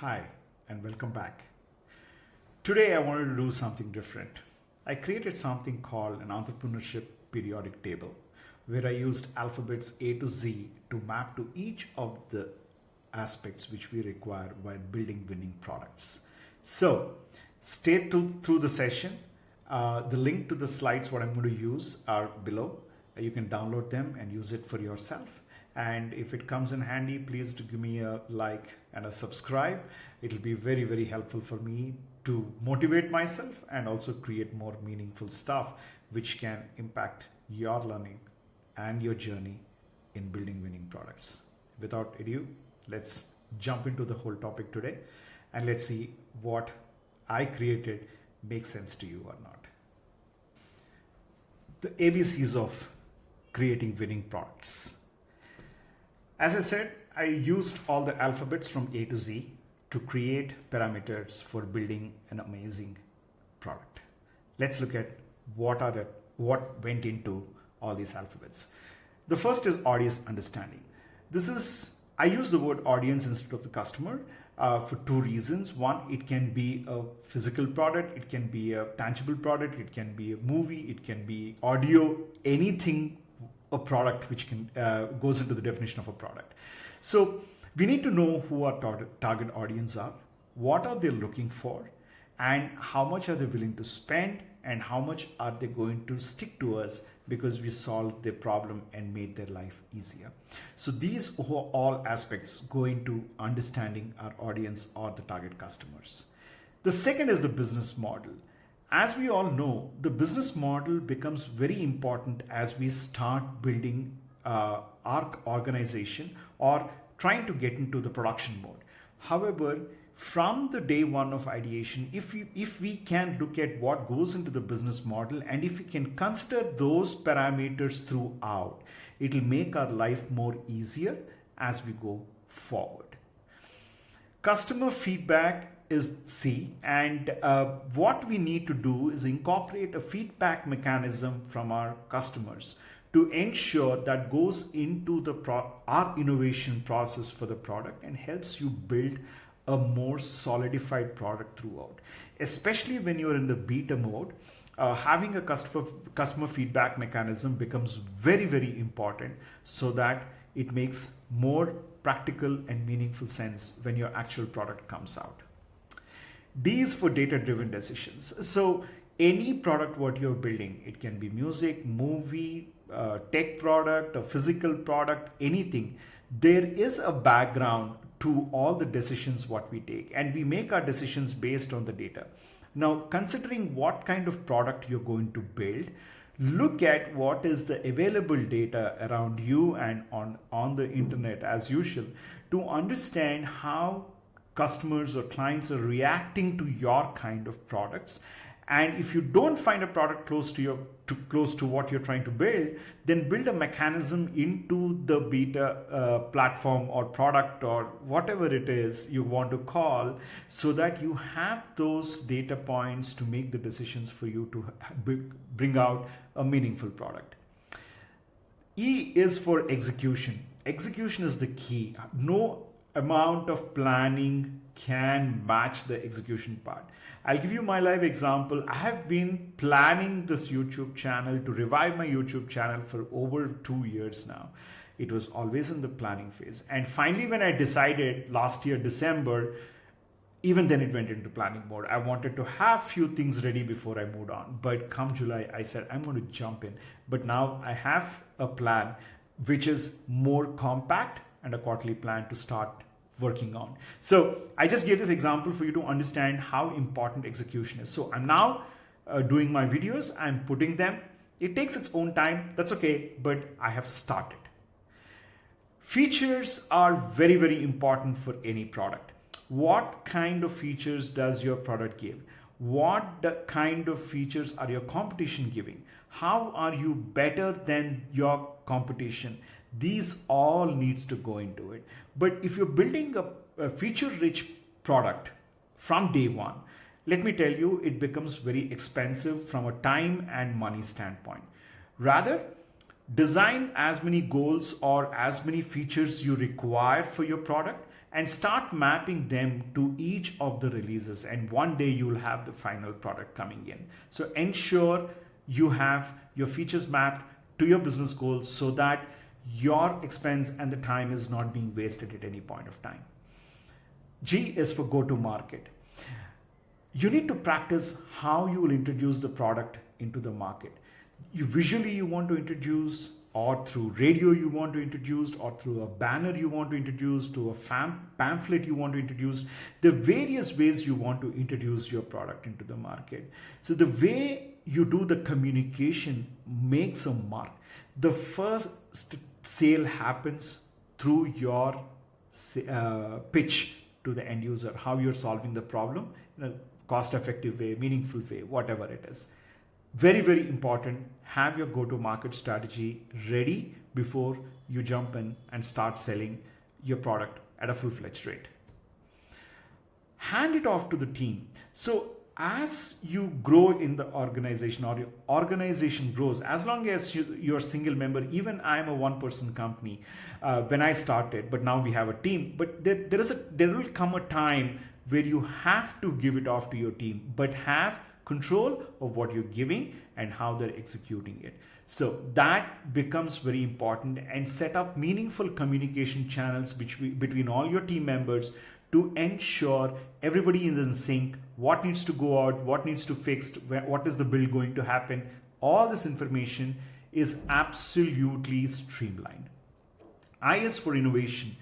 Hi, and welcome back. Today I wanted to do something different. I created something called an entrepreneurship periodic table where I used alphabets A to Z to map to each of the aspects which we require while building winning products. So, stay through the session. The link to the slides, what I'm going to use, are below. You can download them and use it for yourself. And if it comes in handy, please do give me a like and a subscribe. It'll be very, very helpful for me to motivate myself and also create more meaningful stuff which can impact your learning and your journey in building winning products. Without ado, let's jump into the whole topic today and let's see what I created makes sense to you or not. The ABCs of creating winning products. As I said, I used all the alphabets from A to Z to create parameters for building an amazing product. Let's look at what went into all these alphabets. The first is audience understanding. I use the word audience instead of the customer for two reasons. One, it can be a physical product, it can be a tangible product, it can be a movie, it can be audio, anything, a product which can goes into the definition of a product. So we need to know who our target audience are, what are they looking for, and how much are they willing to spend, and how much are they going to stick to us because we solved their problem and made their life easier. So these are all aspects go into understanding our audience or the target customers. The second is the business model. As we all know, the business model becomes very important as we start building our organization or trying to get into the production mode. However, from the day one of ideation, if we can look at what goes into the business model and if we can consider those parameters throughout, it will make our life more easier as we go forward. Customer feedback is C, and what we need to do is incorporate a feedback mechanism from our customers to ensure that goes into our innovation process for the product and helps you build a more solidified product throughout. Especially when you're in the beta mode, having a customer feedback mechanism becomes very, very important so that it makes more practical and meaningful sense when your actual product comes out. D is for data-driven decisions. So any product what you're building, it can be music, movie, tech product, a physical product, anything, there is a background to all the decisions what we take, and we make our decisions based on the data. Now, considering what kind of product you're going to build, look at what is the available data around you and on the internet as usual to understand how customers or clients are reacting to your kind of products. And if you don't find a product close to what you're trying to build, then build a mechanism into the beta platform or product or whatever it is you want to call, so that you have those data points to make the decisions for you to bring out a meaningful product. E is for execution. Execution is the key. No amount of planning can match the execution part. I'll give you my live example. I have been planning this YouTube channel to revive my YouTube channel for over 2 years now. It was always in the planning phase. And finally, when I decided last year, December, even then it went into planning mode. I wanted to have few things ready before I moved on. But come July, I said, I'm going to jump in. But now I have a plan which is more compact and a quarterly plan to start working on. So I just gave this example for you to understand how important execution is. So I'm now doing my videos, I'm putting them. It takes its own time, that's okay, but I have started. Features are very, very important for any product. What kind of features does your product give? What kind of features are your competition giving? How are you better than your competition? These all needs to go into it. But if you're building a feature-rich product from day one, let me tell you, it becomes very expensive from a time and money standpoint. Rather, design as many goals or as many features you require for your product and start mapping them to each of the releases. And one day you will have the final product coming in. So ensure you have your features mapped to your business goals so that your expense and the time is not being wasted at any point of time. G is for go to market. You need to practice how you will introduce the product into the market. You want to introduce, or through radio you want to introduce, or through a banner you want to introduce, to a pamphlet you want to introduce, the various ways you want to introduce your product into the market. So the way you do the communication makes a mark. The first sale happens through your pitch to the end user, how you're solving the problem in a cost-effective way, meaningful way, whatever it is. Very, very important. Have your go-to-market strategy ready before you jump in and start selling your product at a full-fledged rate. Hand it off to the team. So as you grow in the organization, or your organization grows, as long as you're a single member, even I'm a one-person company when I started, but now we have a team. But there will come a time where you have to give it off to your team, but have control of what you're giving and how they're executing it. So that becomes very important, and set up meaningful communication channels between all your team members to ensure everybody is in sync, what needs to go out, what needs to fix, what is the build going to happen. All this information is absolutely streamlined. I is for innovation.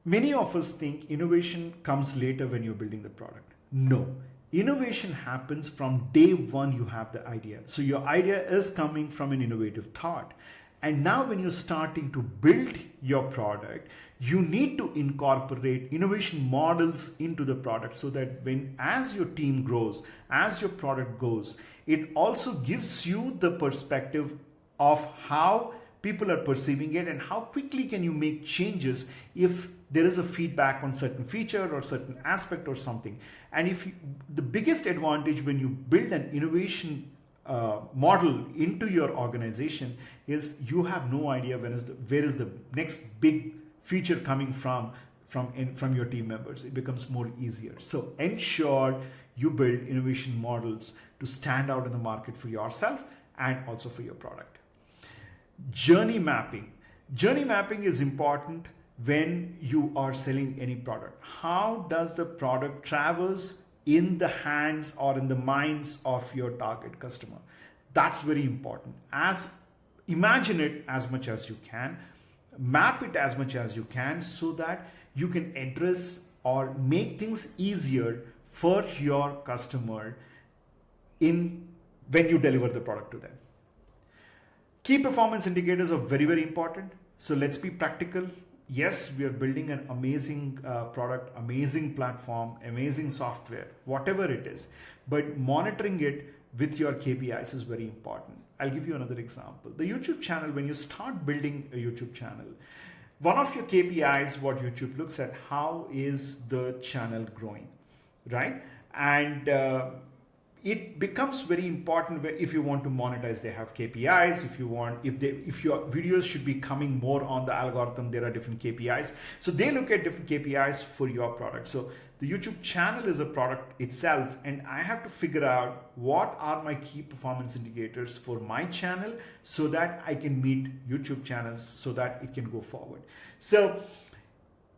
Many of us think innovation comes later when you're building the product. No. Innovation happens from day one you have the idea. So your idea is coming from an innovative thought. And now when you're starting to build your product, you need to incorporate innovation models into the product, so that as your team grows, as your product goes, it also gives you the perspective of how people are perceiving it and how quickly can you make changes if there is a feedback on certain feature or certain aspect or something. And the biggest advantage when you build an innovation model into your organization is you have no idea where is the next big feature coming from your team members. It becomes more easier. So ensure you build innovation models to stand out in the market for yourself and also for your product. Journey mapping. Journey mapping is important when you are selling any product. How does the product traverse in the hands or in the minds of your target customer? That's very important. Imagine it as much as you can, map it as much as you can, so that you can address or make things easier for your customer when you deliver the product to them. Key performance indicators are very, very important. So let's be practical. Yes, we are building an amazing product, amazing platform, amazing software, whatever it is. But monitoring it with your KPIs is very important. I'll give you another example. The YouTube channel, when you start building a YouTube channel, one of your KPIs, what YouTube looks at, how is the channel growing, right? And it becomes very important if you want to monetize. They have KPIs. If your videos should be coming more on the algorithm, there are different KPIs. So they look at different KPIs for your product. So the YouTube channel is a product itself, and I have to figure out what are my key performance indicators for my channel so that I can meet YouTube channels so that it can go forward. So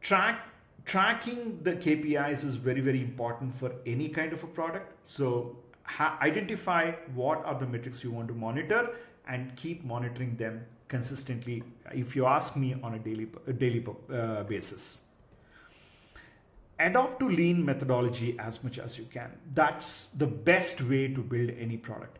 tracking the KPIs is very, very important for any kind of a product. So identify what are the metrics you want to monitor and keep monitoring them consistently, if you ask me, on a daily basis. Adopt to lean methodology as much as you can. That's the best way to build any product.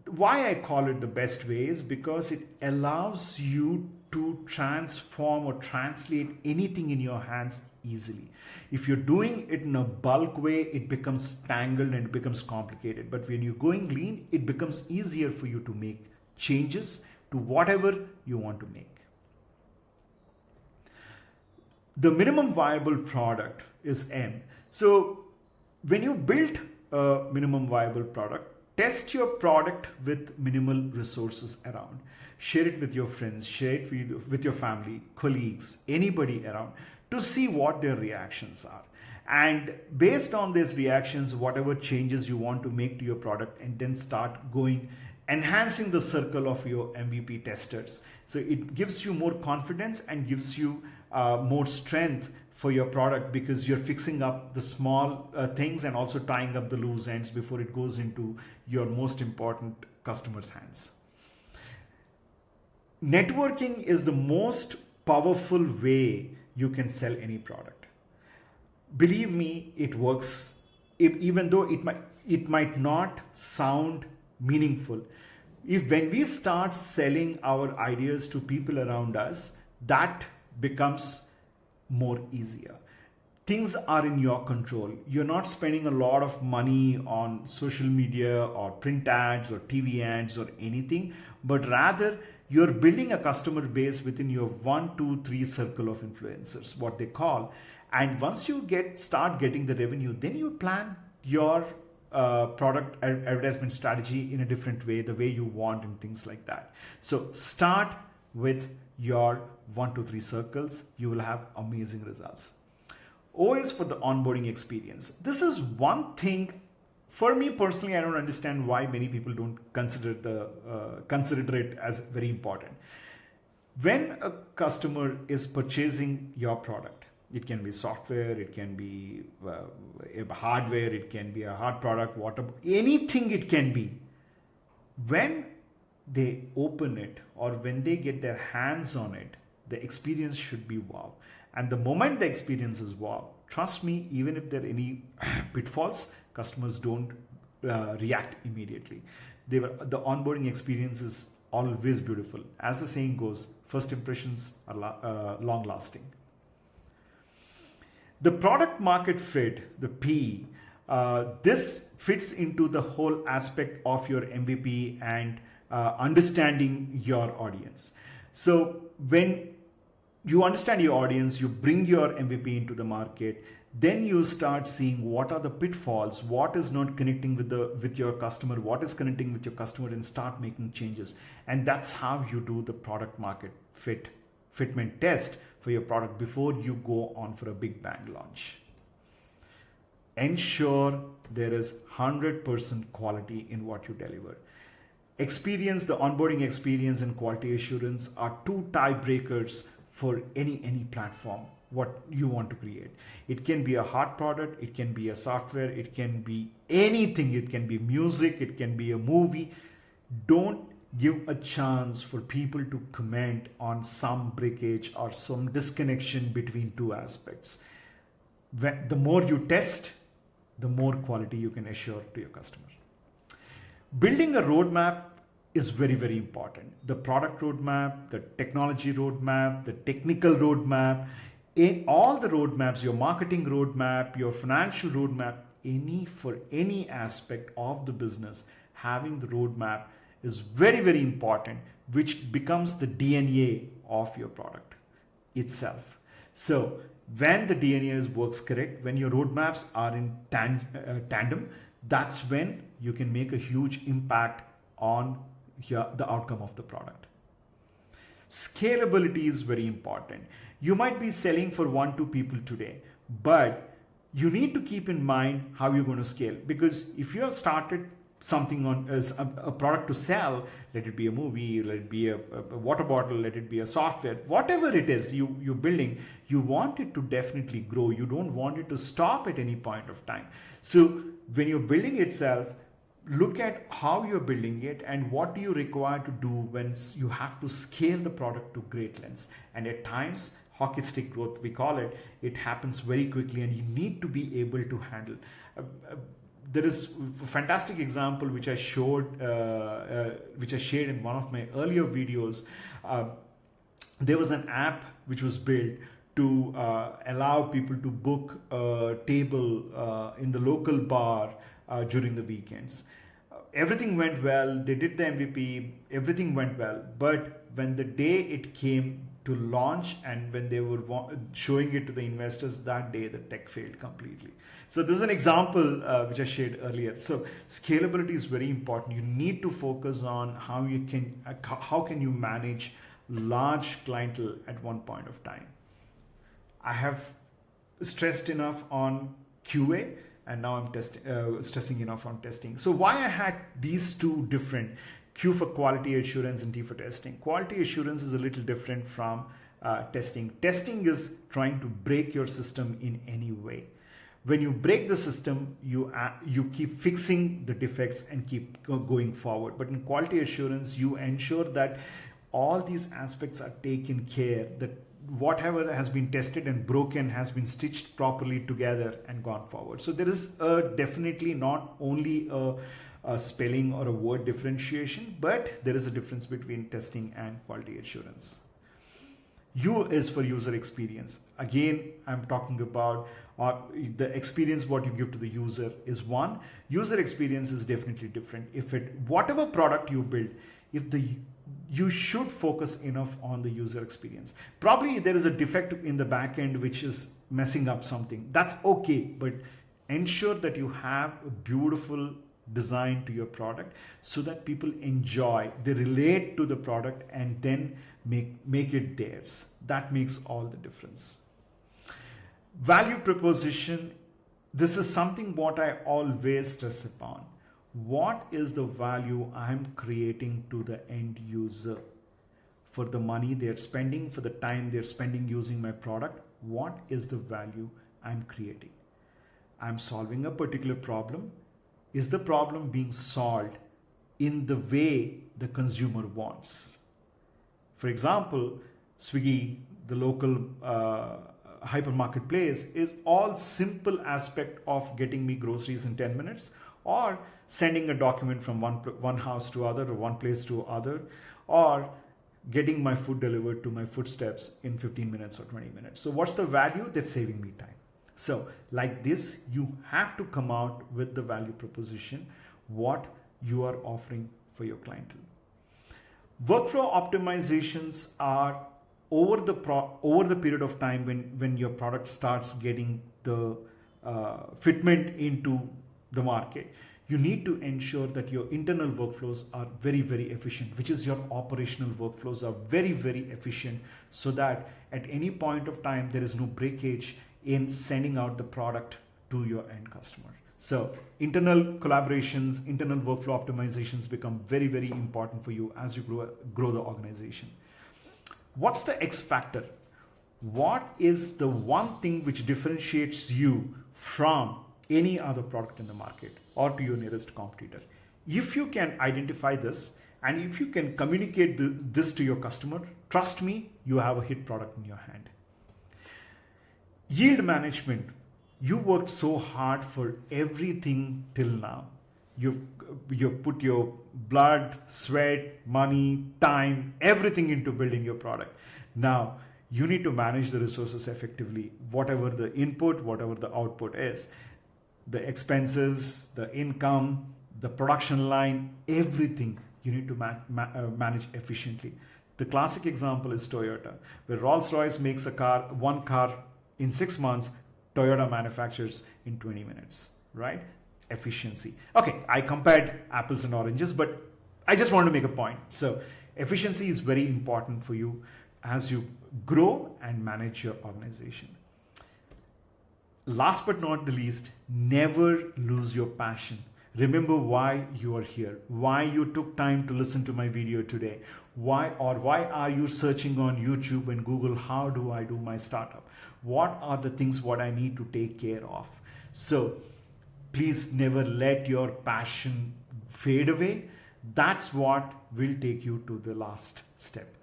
Why I call it the best way is because it allows you to transform or translate anything in your hands easily. If you're doing it in a bulk way, it becomes tangled and it becomes complicated. But when you're going lean, it becomes easier for you to make changes to whatever you want to make. The minimum viable product is M. So when you build a minimum viable product, test your product with minimal resources around. Share it with your friends, share it with your family, colleagues, anybody around, to see what their reactions are. And based on these reactions, whatever changes you want to make to your product, and then start going, enhancing the circle of your MVP testers. So it gives you more confidence and gives you more strength for your product, because you're fixing up the small things and also tying up the loose ends before it goes into your most important customers' hands. Networking is the most powerful way you can sell any product. Believe me, it works. Even though it might not sound meaningful, if when we start selling our ideas to people around us, that becomes more easier. Things are in your control. You're not spending a lot of money on social media or print ads or TV ads or anything, but rather you're building a customer base within your 1, 2, 3 circle of influencers, what they call. And once you start getting the revenue, then you plan your product advertisement strategy in a different way, the way you want, and things like that. So start with your 1, 2, 3 circles. You will have amazing results. O is for the onboarding experience. This is one thing for me personally. I don't understand why many people don't consider it as very important. When a customer is purchasing your product, it can be software, it can be hardware, it can be a hard product, whatever, anything it can be. When they open it or when they get their hands on it, the experience should be wow. And the moment the experience is wow, trust me, even if there are any pitfalls, customers don't react immediately. The onboarding experience is always beautiful. As the saying goes, first impressions are long lasting. The product market fit, the P, this fits into the whole aspect of your MVP and understanding your audience. So when you understand your audience, you bring your MVP into the market, then you start seeing what are the pitfalls, what is not connecting with your customer, what is connecting with your customer, and start making changes. And that's how you do the product market fitment test for your product before you go on for a big bang launch. Ensure there is 100% quality in what you deliver. Experience, the onboarding experience and quality assurance are two tiebreakers for any platform what you want to create. It can be a hard product, it can be a software, it can be anything, it can be music, it can be a movie. Don't give a chance for people to comment on some breakage or some disconnection between two aspects. The more you test, the more quality you can assure to your customer. Building a roadmap is very, very important. The product roadmap, the technology roadmap, the technical roadmap, in all the roadmaps, your marketing roadmap, your financial roadmap, for any aspect of the business, having the roadmap is very, very important, which becomes the DNA of your product itself. So when the DNA works correct, when your roadmaps are in tandem, that's when you can make a huge impact on the outcome of the product. Scalability is very important. You might be selling for 1-2 people today, but you need to keep in mind how you're going to scale, because if you have started something on as a product to sell, let it be a movie, let it be a water bottle, let it be a software, whatever it is you're building, you want it to definitely grow. You don't want it to stop at any point of time. So when you're building itself, look at how you're building it and what do you require to do when you have to scale the product to great lengths. And at times, hockey stick growth, we call it, it happens very quickly and you need to be able to handle. There is a fantastic example which I shared in one of my earlier videos. There was an app which was built to allow people to book a table in the local bar during the weekends. Everything went well. They did the MVP. Everything went well. But when the day it came to launch and when they were showing it to the investors, that day the tech failed completely. So this is an example which I shared earlier. So scalability is very important. You need to focus on how can you manage large clientele at one point of time. I have stressed enough on QA, and now I'm stressing enough on testing. So why I had these two different, Q for quality assurance and T for testing. Quality assurance is a little different from testing. Testing is trying to break your system in any way. When you break the system, you keep fixing the defects and keep going forward. But in quality assurance, you ensure that all these aspects are taken care, that whatever has been tested and broken has been stitched properly together and gone forward. So there is definitely not only a spelling or a word differentiation, but there is a difference between testing and quality assurance. U is for user experience. Again, I'm talking about the experience what you give to the user is one. User experience is definitely different. Whatever product you build, you should focus enough on the user experience. Probably there is a defect in the back end which is messing up something. That's okay, but ensure that you have a beautiful design to your product so that people enjoy, they relate to the product, and then make it theirs. That makes all the difference. Value proposition, this is something what I always stress upon. What is the value I'm creating to the end user for the money they're spending, for the time they're spending using my product? What is the value I'm creating? I'm solving a particular problem. Is the problem being solved in the way the consumer wants? For example, Swiggy, the local hypermarket place, is all simple aspect of getting me groceries in 10 minutes, or sending a document from one house to other, or one place to other, or getting my food delivered to my footsteps in 15 minutes or 20 minutes. So what's the value? That's saving me time. So like this, you have to come out with the value proposition, what you are offering for your clientele. Workflow optimizations are over the period of time when your product starts getting the fitment into the market. You need to ensure that your internal workflows are very, very efficient, which is your operational workflows are very, very efficient, so that at any point of time, there is no breakage in sending out the product to your end customer. So internal collaborations, internal workflow optimizations become very, very important for you as you grow the organization. What's the X factor? What is the one thing which differentiates you from any other product in the market or to your nearest competitor? If you can identify this, and if you can communicate this to your customer, trust me, you have a hit product in your hand. Yield management. You worked so hard for everything till now. You've put your blood, sweat, money, time, everything into building your product. Now, you need to manage the resources effectively, whatever the input, whatever the output is. The expenses, the income, the production line, everything you need to manage efficiently. The classic example is Toyota, where Rolls-Royce makes one car in 6 months, Toyota manufactures in 20 minutes, right? Efficiency. Okay, I compared apples and oranges, but I just want to make a point. So efficiency is very important for you as you grow and manage your organization. Last but not the least, never lose your passion. Remember why you are here, why you took time to listen to my video today, why are you searching on YouTube and Google, how do I do my startup? What are the things what I need to take care of? So please never let your passion fade away. That's what will take you to the last step.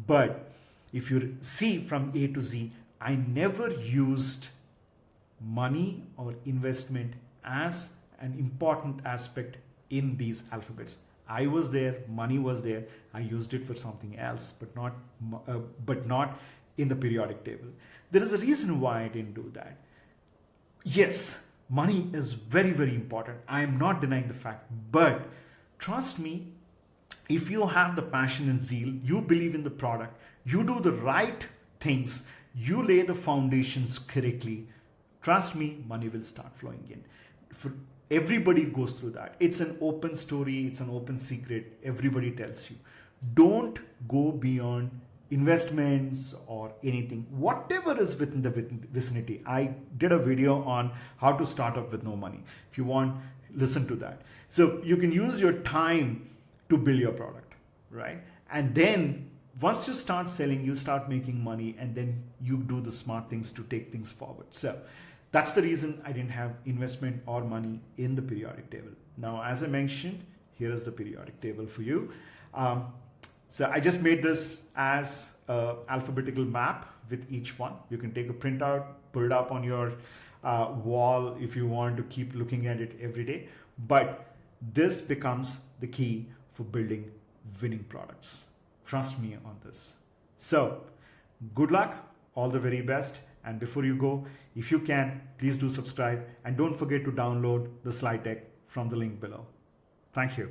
But if you see from A to Z, I never used money or investment as an important aspect in these alphabets. I was there, money was there, I used it for something else, but not in the periodic table. There is a reason why I didn't do that. Yes, money is very, very important. I am not denying the fact, but trust me, if you have the passion and zeal, you believe in the product, you do the right things, you lay the foundations correctly, trust me, money will start flowing in. Everybody goes through that. It's an open story. It's an open secret. Everybody tells you. Don't go beyond investments or anything, whatever is within the vicinity. I did a video on how to start up with no money. If you want, listen to that. So you can use your time to build your product, right? And then once you start selling, you start making money, and then you do the smart things to take things forward. So that's the reason I didn't have investment or money in the periodic table. Now, as I mentioned, here is the periodic table for you. So I just made this as an alphabetical map with each one. You can take a printout, put it up on your wall if you want to keep looking at it every day. But this becomes the key for building winning products. Trust me on this. So good luck, all the very best. And before you go, if you can, please do subscribe, and don't forget to download the slide deck from the link below. Thank you.